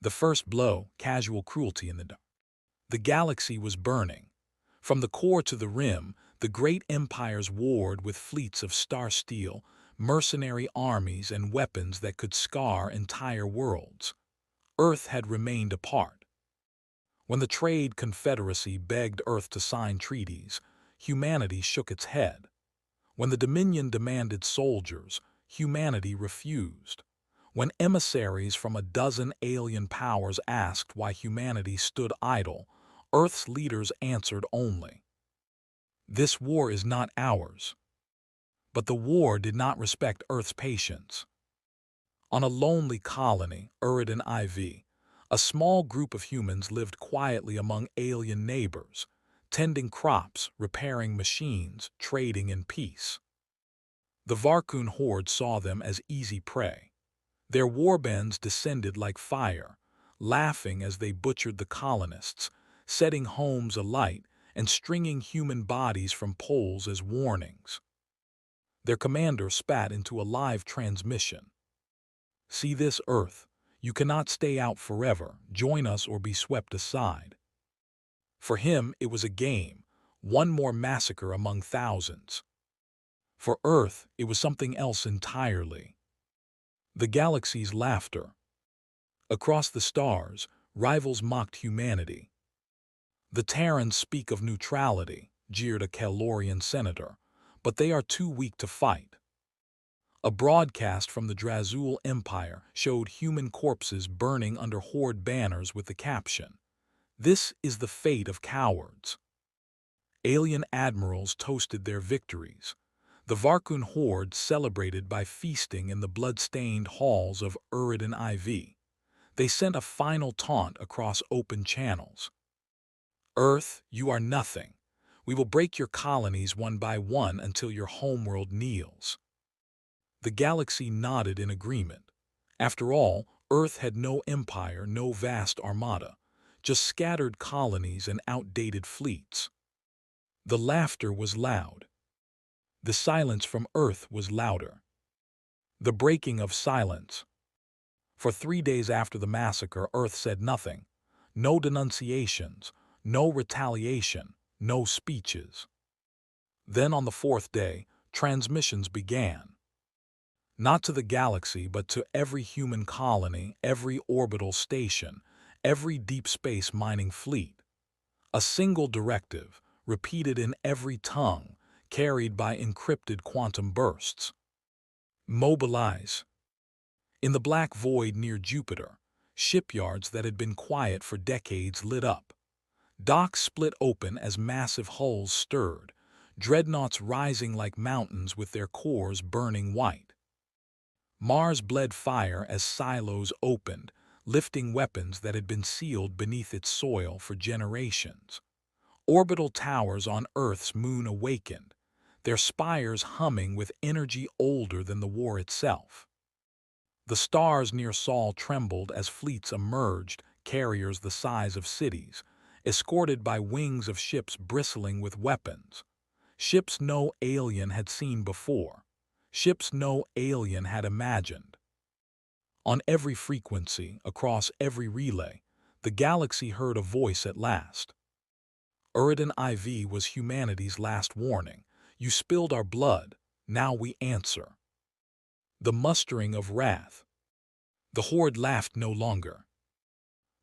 The first blow, casual cruelty in the dark. The galaxy was burning. From the core to the rim, the great empires warred with fleets of star steel, mercenary armies, and weapons that could scar entire worlds. Earth had remained apart. When the Trade Confederacy begged Earth to sign treaties, humanity shook its head. When the Dominion demanded soldiers, humanity refused. When emissaries from a dozen alien powers asked why humanity stood idle, Earth's leaders answered only, "This war is not ours." But the war did not respect Earth's patience. On a lonely colony, Uridan IV, a small group of humans lived quietly among alien neighbors, tending crops, repairing machines, trading in peace. The Varkun horde saw them as easy prey. Their warbands descended like fire, laughing as they butchered the colonists, setting homes alight and stringing human bodies from poles as warnings. Their commander spat into a live transmission. "See this, Earth? You cannot stay out forever. Join us or be swept aside." For him, it was a game, one more massacre among thousands. For Earth, it was something else entirely. The galaxy's laughter. Across the stars, rivals mocked humanity. "The Terrans speak of neutrality," jeered a Calorian senator, "but they are too weak to fight." A broadcast from the Drazul Empire showed human corpses burning under horde banners with the caption, "This is the fate of cowards." Alien admirals toasted their victories. The Varkun horde celebrated by feasting in the blood-stained halls of Uridan IV. They sent a final taunt across open channels. "Earth, you are nothing. We will break your colonies one by one until your homeworld kneels." The galaxy nodded in agreement. After all, Earth had no empire, no vast armada, just scattered colonies and outdated fleets. The laughter was loud. The silence from Earth was louder. The breaking of silence. For 3 days after the massacre, Earth said nothing. No denunciations, no retaliation, no speeches. Then on the 4th day, transmissions began. Not to the galaxy, but to every human colony, every orbital station, every deep space mining fleet. A single directive, repeated in every tongue, carried by encrypted quantum bursts. Mobilize. In the black void near Jupiter, shipyards that had been quiet for decades lit up. Docks split open as massive hulls stirred, dreadnoughts rising like mountains with their cores burning white. Mars bled fire as silos opened, lifting weapons that had been sealed beneath its soil for generations. Orbital towers on Earth's moon awakened, their spires humming with energy older than the war itself. The stars near Sol trembled as fleets emerged, carriers the size of cities, escorted by wings of ships bristling with weapons. Ships no alien had seen before. Ships no alien had imagined. On every frequency, across every relay, the galaxy heard a voice at last. Uridan IV was humanity's last warning. You spilled our blood, now we answer. The mustering of wrath. The horde laughed no longer.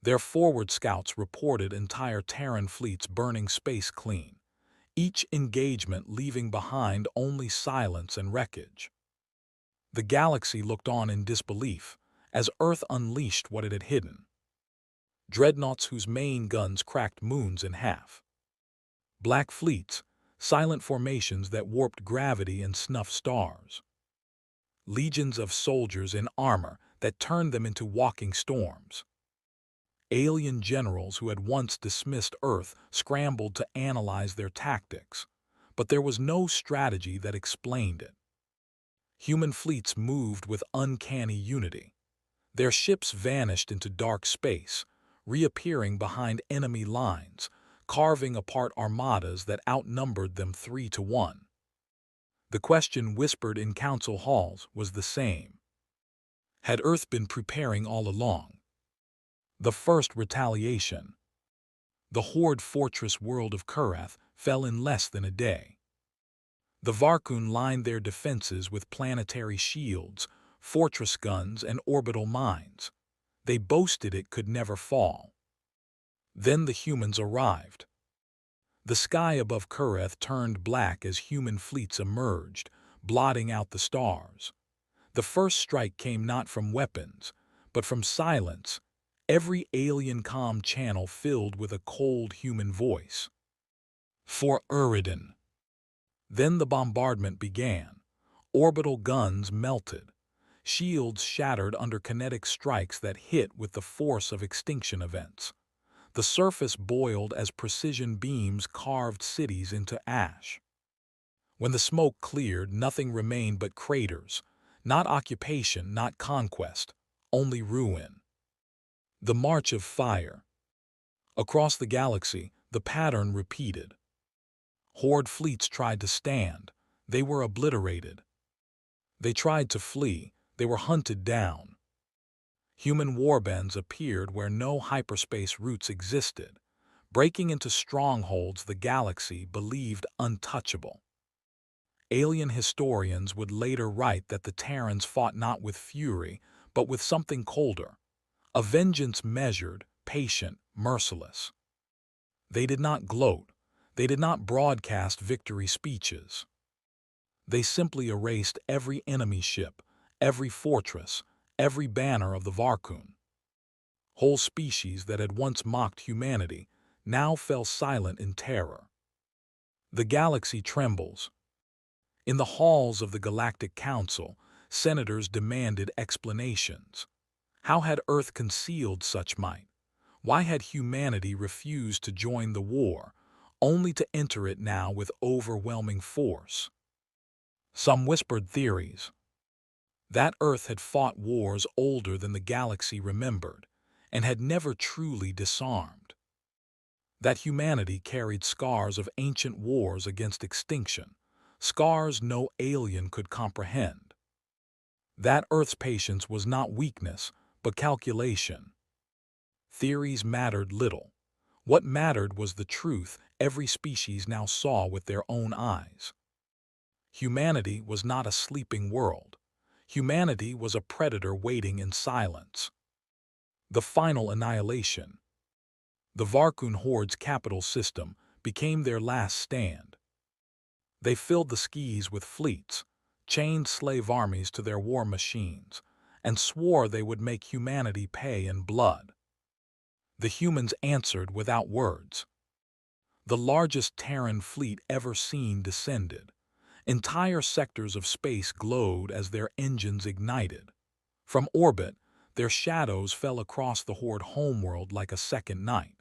Their forward scouts reported entire Terran fleets burning space clean, each engagement leaving behind only silence and wreckage. The galaxy looked on in disbelief as Earth unleashed what it had hidden. Dreadnoughts whose main guns cracked moons in half. Black fleets, silent formations that warped gravity and snuffed stars. Legions of soldiers in armor that turned them into walking storms. Alien generals who had once dismissed Earth scrambled to analyze their tactics, but there was no strategy that explained it. Human fleets moved with uncanny unity. Their ships vanished into dark space, reappearing behind enemy lines, carving apart armadas that outnumbered them 3-1. The question whispered in council halls was the same. Had Earth been preparing all along? The first retaliation. The Horde fortress world of Kurath fell in less than a day. The Varkun lined their defenses with planetary shields, fortress guns, and orbital mines. They boasted it could never fall. Then the humans arrived. The sky above Kurath turned black as human fleets emerged, blotting out the stars. The first strike came not from weapons, but from silence, every alien comm channel filled with a cold human voice. For Uridan. Then the bombardment began. Orbital guns melted. Shields shattered under kinetic strikes that hit with the force of extinction events. The surface boiled as precision beams carved cities into ash. When the smoke cleared, nothing remained but craters. Not occupation, not conquest, only ruin. The March of Fire. Across the galaxy, the pattern repeated. Horde fleets tried to stand. They were obliterated. They tried to flee. They were hunted down. Human warbands appeared where no hyperspace routes existed, breaking into strongholds the galaxy believed untouchable. Alien historians would later write that the Terrans fought not with fury, but with something colder, a vengeance measured, patient, merciless. They did not gloat. They did not broadcast victory speeches. They simply erased every enemy ship, every fortress, every banner of the Varkun. Whole species that had once mocked humanity now fell silent in terror. The galaxy trembles. In the halls of the Galactic Council, senators demanded explanations. How had Earth concealed such might? Why had humanity refused to join the war, only to enter it now with overwhelming force? Some whispered theories. That Earth had fought wars older than the galaxy remembered, and had never truly disarmed. That humanity carried scars of ancient wars against extinction, scars no alien could comprehend. That Earth's patience was not weakness, but calculation. Theories mattered little. What mattered was the truth every species now saw with their own eyes. Humanity was not a sleeping world. Humanity was a predator waiting in silence. The final annihilation. The Varkun Horde's capital system became their last stand. They filled the skies with fleets, chained slave armies to their war machines, and swore they would make humanity pay in blood. The humans answered without words. The largest Terran fleet ever seen descended. Entire sectors of space glowed as their engines ignited. From orbit, their shadows fell across the Horde homeworld like a second night.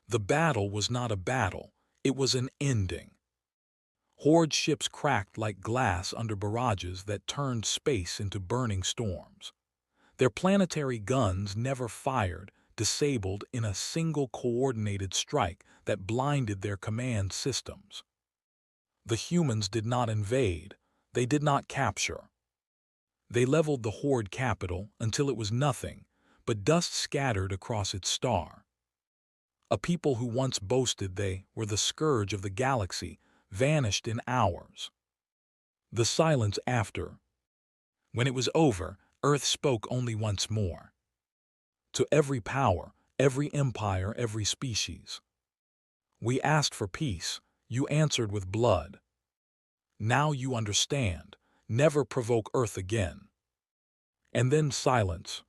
The battle was not a battle, it was an ending. Horde ships cracked like glass under barrages that turned space into burning storms. Their planetary guns never fired, disabled in a single coordinated strike that blinded their command systems. The humans did not invade, they did not capture. They leveled the Horde capital until it was nothing but dust scattered across its star. A people who once boasted they were the scourge of the galaxy vanished in hours. The silence after. When it was over, Earth spoke only once more. To every power, every empire, every species. We asked for peace, you answered with blood. Now you understand, never provoke Earth again. And then silence.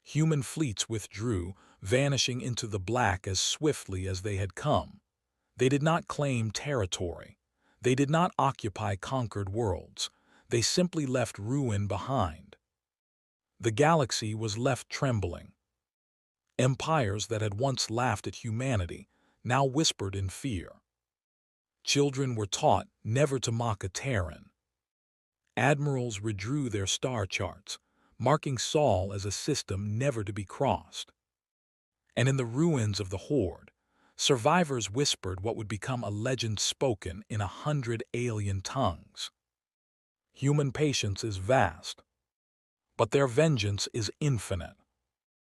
Human fleets withdrew, vanishing into the black as swiftly as they had come. They did not claim territory. They did not occupy conquered worlds. They simply left ruin behind. The galaxy was left trembling. Empires that had once laughed at humanity now whispered in fear. Children were taught never to mock a Terran. Admirals redrew their star charts, marking Sol as a system never to be crossed. And in the ruins of the Horde, survivors whispered what would become a legend spoken in 100 alien tongues. Human patience is vast, but their vengeance is infinite.